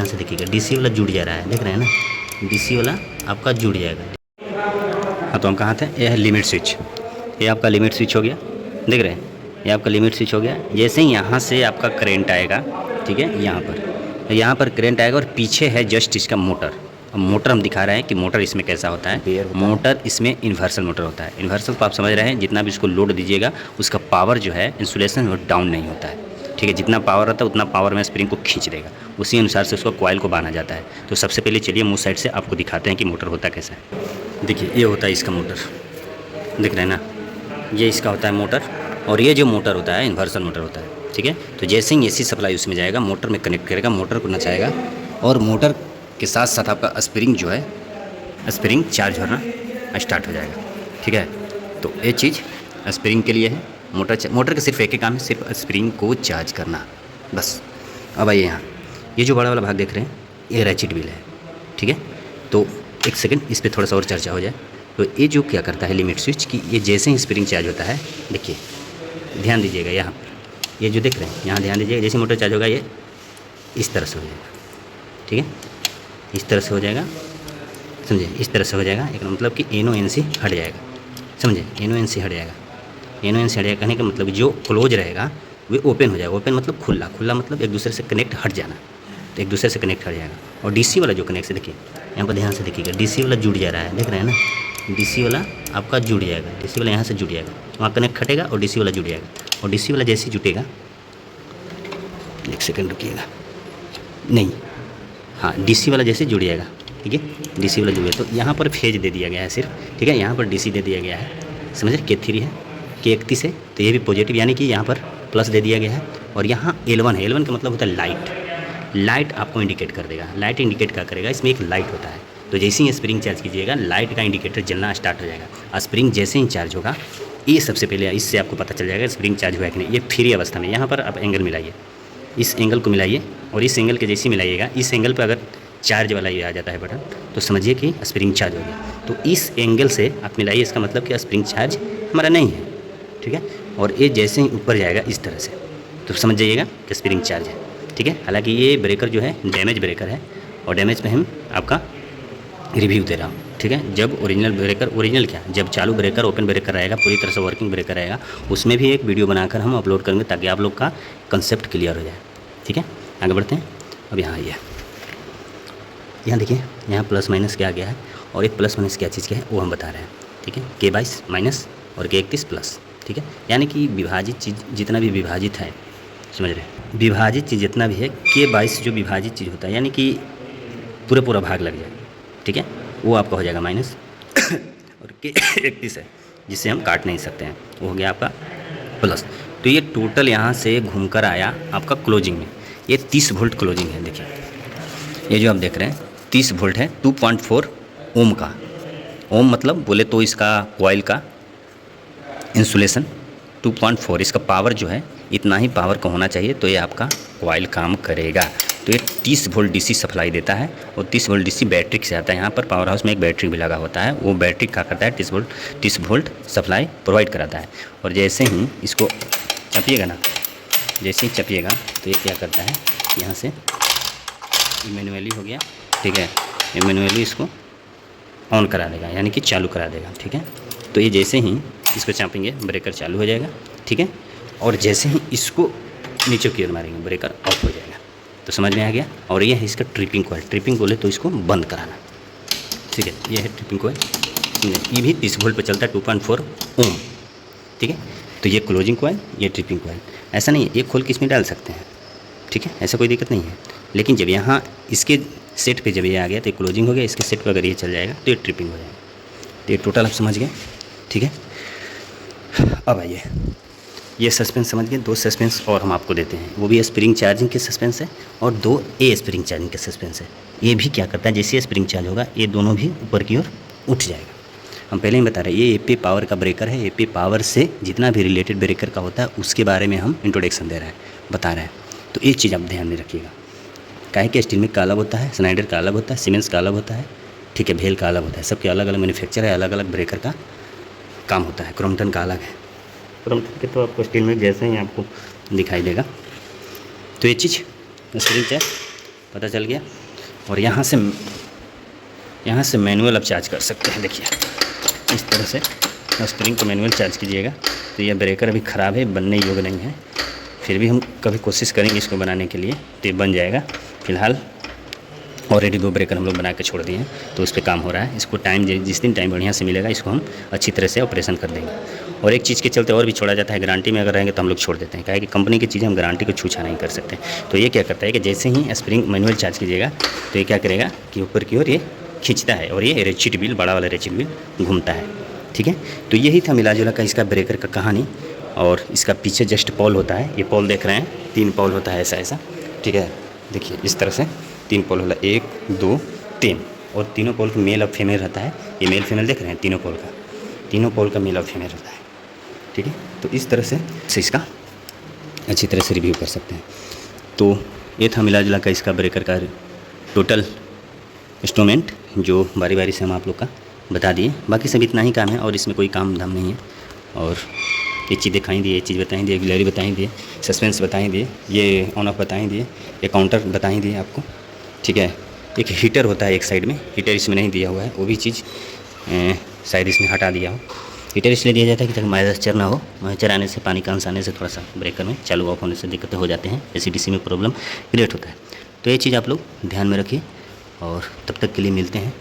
ध्यान से देखिएगा, डीसी वाला जुड़ जा रहा है, देख रहे हैं ना, डीसी वाला आपका जुड़ जाएगा। हाँ तो हम कहाँ थे, ये है लिमिट स्विच, ये आपका लिमिट स्विच हो गया, देख रहे हैं, ये आपका लिमिट स्विच हो गया। जैसे ही यहाँ से आपका करंट आएगा, ठीक है, यहाँ पर करंट आएगा और पीछे है जस्ट इसका मोटर। अब मोटर हम दिखा रहे हैं कि मोटर इसमें कैसा होता है। मोटर इसमें इन्वर्सल मोटर होता है। इन्वर्सल तो आप समझ रहे हैं, जितना भी इसको लोड दीजिएगा उसका पावर जो है इंसुलेशन वो डाउन नहीं होता है, ठीक है। जितना पावर रहता है उतना पावर में स्प्रिंग को खींच देगा, उसी अनुसार से उसको कॉइल को बांधा जाता है। तो सबसे पहले चलिए मुँह साइड से आपको दिखाते हैं कि मोटर होता कैसा है। देखिए ये होता है इसका मोटर, दिख रहा है ना, ये इसका होता है मोटर, और ये जो मोटर होता है इन्वर्सल मोटर होता है, ठीक है। तो जैसे ही एसी सप्लाई उसमें जाएगा, मोटर में कनेक्ट करेगा, मोटर को नचाएगा, और मोटर के साथ साथ आपका स्प्रिंग जो है, स्प्रिंग चार्ज होना स्टार्ट हो जाएगा, ठीक है। तो ये चीज़ स्प्रिंग के लिए है। मोटर का सिर्फ एक ही काम है, सिर्फ स्प्रिंग को चार्ज करना, बस। अब आइए यहाँ, ये जो बड़ा वाला भाग देख रहे हैं, ये रैचिट व्हील है, ठीक है। तो एक सेकंड इस पर थोड़ा सा और चर्चा हो जाए। तो ये जो क्या करता है लिमिट स्विच की, ये जैसे ही स्प्रिंग चार्ज होता है, देखिए ध्यान दीजिएगा यहाँ पर, ये जो देख रहे हैं यहाँ ध्यान दीजिएगा, जैसे मोटर चार्ज होगा ये इस तरह से हो जाएगा, ठीक है, इस तरह से हो जाएगा, समझे, इस तरह से हो जाएगा। एक मतलब कि एनो एन सी हट जाएगा, समझे, एनो एन सी हट जाएगा। एनो एन सी हट जाएगा कहने का मतलब जो क्लोज रहेगा वो ओपन हो जाएगा। ओपन मतलब खुला, खुला मतलब एक दूसरे से कनेक्ट हट जाना, तो एक दूसरे से कनेक्ट हट जाएगा। और डीसी वाला जो कनेक्ट, देखिए यहाँ पर ध्यान से देखिएगा, डीसी वाला जुड़ जा रहा है, देख रहे हैं ना, डीसी वाला आपका जुड़ जाएगा, डीसी वाला यहाँ से जुड़ जाएगा, वहाँ कनेक्ट हटेगा और डीसी वाला जुड़ जाएगा। और डीसी वाला जैसे ही जुटेगा, एक सेकंड रुकिएगा, नहीं, हाँ डीसी वाला जैसे जुड़ जाएगा, ठीक है, डीसी वाला जुड़ गया। तो यहाँ पर फेज दे दिया गया है सिर्फ, ठीक है, यहाँ पर डीसी दे दिया गया है, समझ रहे, K3 है, K31 है, तो ये भी पॉजिटिव, यानी कि यहाँ पर प्लस दे दिया गया है। और यहाँ L1 है, L1 का मतलब होता है लाइट, लाइट आपको इंडिकेट कर देगा। लाइट इंडिकेट क्या करेगा, इसमें एक लाइट होता है, तो जैसे ही स्प्रिंग चार्ज कीजिएगा लाइट का इंडिकेटर जलना स्टार्ट हो जाएगा। और स्प्रिंग जैसे ही चार्ज होगा, ये सबसे पहले इससे आपको पता चल जाएगा स्प्रिंग चार्ज हुआ है कि नहीं। ये फ्री अवस्था में, यहाँ पर आप एंगल मिलाइए, इस एंगल को मिलाइए, और इस एंगल के जैसे मिलाइएगा, इस एंगल पर अगर चार्ज वाला ये आ जाता है बटन, तो समझिए कि स्प्रिंग चार्ज हो गया। तो इस एंगल से आप मिलाइए, इसका मतलब कि स्प्रिंग चार्ज हमारा नहीं है, ठीक है। और ये जैसे ही ऊपर जाएगा इस तरह से, तो समझ जाइएगा कि स्प्रिंग चार्ज है, ठीक है। हालांकि ये ब्रेकर जो है डैमेज ब्रेकर है, और डैमेज पे हम आपका रिव्यू दे रहा हूँ, ठीक है। जब ओरिजिनल ब्रेकर, ओरिजिनल क्या, जब चालू ब्रेकर ओपन ब्रेकर रहेगा, पूरी तरह से वर्किंग ब्रेकर रहेगा, उसमें भी एक वीडियो बनाकर हम अपलोड करेंगे ताकि आप लोग का कंसेप्ट क्लियर हो जाए, ठीक है। आगे बढ़ते हैं। अब यहाँ आइए, यहाँ देखिए, यहाँ प्लस माइनस क्या आ गया है, और एक प्लस माइनस क्या चीज़ क्या है वो हम बता रहे हैं, ठीक है। K22 माइनस और K31 प्लस, ठीक है। यानी कि विभाजित चीज़ जितना भी विभाजित है, समझ रहे हैं, विभाजित चीज़ जितना भी है, K22 जो विभाजित चीज़ होता है, यानी कि पूरा भाग लग जाए, ठीक है, वो आपका हो जाएगा माइनस। और K31 है जिसे हम काट नहीं सकते हैं, वो हो गया आपका प्लस। तो ये टोटल यहाँ से घूमकर आया आपका क्लोजिंग में, ये 30 वोल्ट क्लोजिंग है। देखिए ये जो आप देख रहे हैं 30 वोल्ट है, 2.4 ओम का। ओम मतलब बोले तो इसका कॉइल का इंसुलेशन 2.4, इसका पावर जो है इतना ही पावर का होना चाहिए, तो ये आपका कॉइल काम करेगा। तो ये 30 वोल्ट डीसी सप्लाई देता है, और 30 वोल्ट डीसी बैटरी से आता है। यहाँ पर पावर हाउस में एक बैटरी भी लगा होता है, वो बैटरी क्या करता है, 30 वोल्ट सप्लाई प्रोवाइड कराता है। और जैसे ही इसको चपिएगा ना, जैसे ही चपिएगा तो ये क्या करता है, यहाँ से मैनुअली हो गया, ठीक है, ये मैनुअली इसको ऑन करा देगा, यानी कि चालू करा देगा, ठीक है। तो ये जैसे ही इसको चापेंगे ब्रेकर चालू हो जाएगा, ठीक है। और जैसे ही इसको नीचे की ओर मारेंगे ब्रेकर ऑफ हो जाएगा। तो समझ में आ गया। और ये है इसका ट्रिपिंग कॉइल, ट्रिपिंग बोले तो इसको बंद कराना, ठीक है, ये है ट्रिपिंग कॉइल। ये भी 30 वोल्ट पर चलता है, 2.4 ओम, ठीक है। तो ये क्लोजिंग कॉइल, ये ट्रिपिंग कॉइल। ऐसा नहीं है, एक खोल के इसमें डाल सकते हैं, ठीक है, ऐसा कोई दिक्कत नहीं है। लेकिन जब यहाँ इसके सेट पे जब ये आ गया तो ये क्लोजिंग हो गया, इसके सेट पे अगर ये चल जाएगा तो ये ट्रिपिंग हो जाएगा। तो ये टोटल आप समझ गए, ठीक है। अब आइए, ये सस्पेंस समझ गए, 2 सस्पेंस और हम आपको देते हैं, वो भी स्प्रिंग चार्जिंग के सस्पेंस है, और 2 ए स्प्रिंग चार्जिंग के सस्पेंस है। ये भी क्या करता है, जैसे स्प्रिंग चार्ज होगा ये दोनों भी ऊपर की ओर उठ जाएगा। हम पहले ही बता रहे हैं, ये AP पावर का ब्रेकर है। AP पावर से जितना भी रिलेटेड ब्रेकर का होता है उसके बारे में हम इंट्रोडक्शन दे रहे हैं, बता रहे हैं। तो एक चीज़ आप ध्यान में रखिएगा, काहे कि स्टील का अलग होता है, स्नाइडर का अलग होता है, सीमेंस का अलग होता है, ठीक है, भेल का अलग होता है। सबके अलग अलग मैन्युफैक्चर है, अलग अलग ब्रेकर का काम होता है। क्रॉम्पटन का अलग है, क्रॉम्पटन के तो आपको स्टील में जैसे ही आपको दिखाई देगा। तो ये चीज़ स्प्रिंग चार्ज, पता चल गया। और यहाँ से मैनुअल आप चार्ज कर सकते हैं। देखिए इस तरह से स्प्रिंग को मैनुअल चार्ज कीजिएगा। तो यह ब्रेकर अभी ख़राब है, बनने योग्य नहीं है, फिर भी हम कभी कोशिश करेंगे इसको बनाने के लिए, तो ये बन जाएगा। फ़िलहाल ऑलरेडी 2 ब्रेकर हम लोग बना के छोड़ दिए हैं, तो उस पर काम हो रहा है। इसको टाइम जिस दिन टाइम बढ़िया से मिलेगा इसको हम अच्छी तरह से ऑपरेशन कर देंगे। और एक चीज़ के चलते और भी छोड़ा जाता है, गारंटी में अगर रहेंगे तो हम लोग छोड़ देते हैं, क्या है कि कंपनी की चीज़ें हम गारंटी को छूछा नहीं कर सकते। तो ये क्या करता है कि जैसे ही स्प्रिंग मैनुअल चार्ज कीजिएगा तो ये क्या करेगा कि ऊपर की ओर ये खींचता है और ये रेचिट व्हील, बड़ा वाला रेचिट व्हील घूमता है। ठीक है, तो यही था मिला जुला का इसका ब्रेकर का कहानी। और इसका पीछे जस्ट पोल होता है, ये पोल देख रहे हैं, 3 पोल होता है ऐसा। ठीक है, देखिए इस तरह से 3 पोल होला, 1 2 3, और तीनों पोल का मेल और फीमेल रहता है। ये मेल फीमेल देख रहे हैं, तीनों पोल का मेल और फीमेल रहता है। ठीक है, तो इस तरह से इसका अच्छी तरह से रिव्यू कर सकते हैं। तो ये था मिला जुला का इसका ब्रेकर का टोटल इंस्ट्रूमेंट, जो बारी बारी से हम आप लोग का बता दिए। बाकी सब इतना ही काम है और इसमें कोई काम धाम नहीं है। और ये चीज़ दिखाई दिए, ये चीज़ बताई दिए, गिलहरी बताई दिए, सस्पेंस बताई दिए, ये ऑन ऑफ बताई दिए, ये काउंटर बताई दिए आपको। ठीक है, एक हीटर होता है एक साइड में, हीटर इसमें नहीं दिया हुआ है, वो भी चीज़ शायद इसमें हटा दिया हो। हीटर इसलिए दिया जाता है कि ताकि मॉइस्चर ना हो, मॉइस्चर आने से, पानी का अंश आने से थोड़ा सा ब्रेकर में चालू ऑफ होने से दिक्कतें हो जाते हैं, एसीडीसी में प्रॉब्लम क्रिएट होता है। तो ये चीज़ आप लोग ध्यान में रखिए और तब तक के लिए मिलते हैं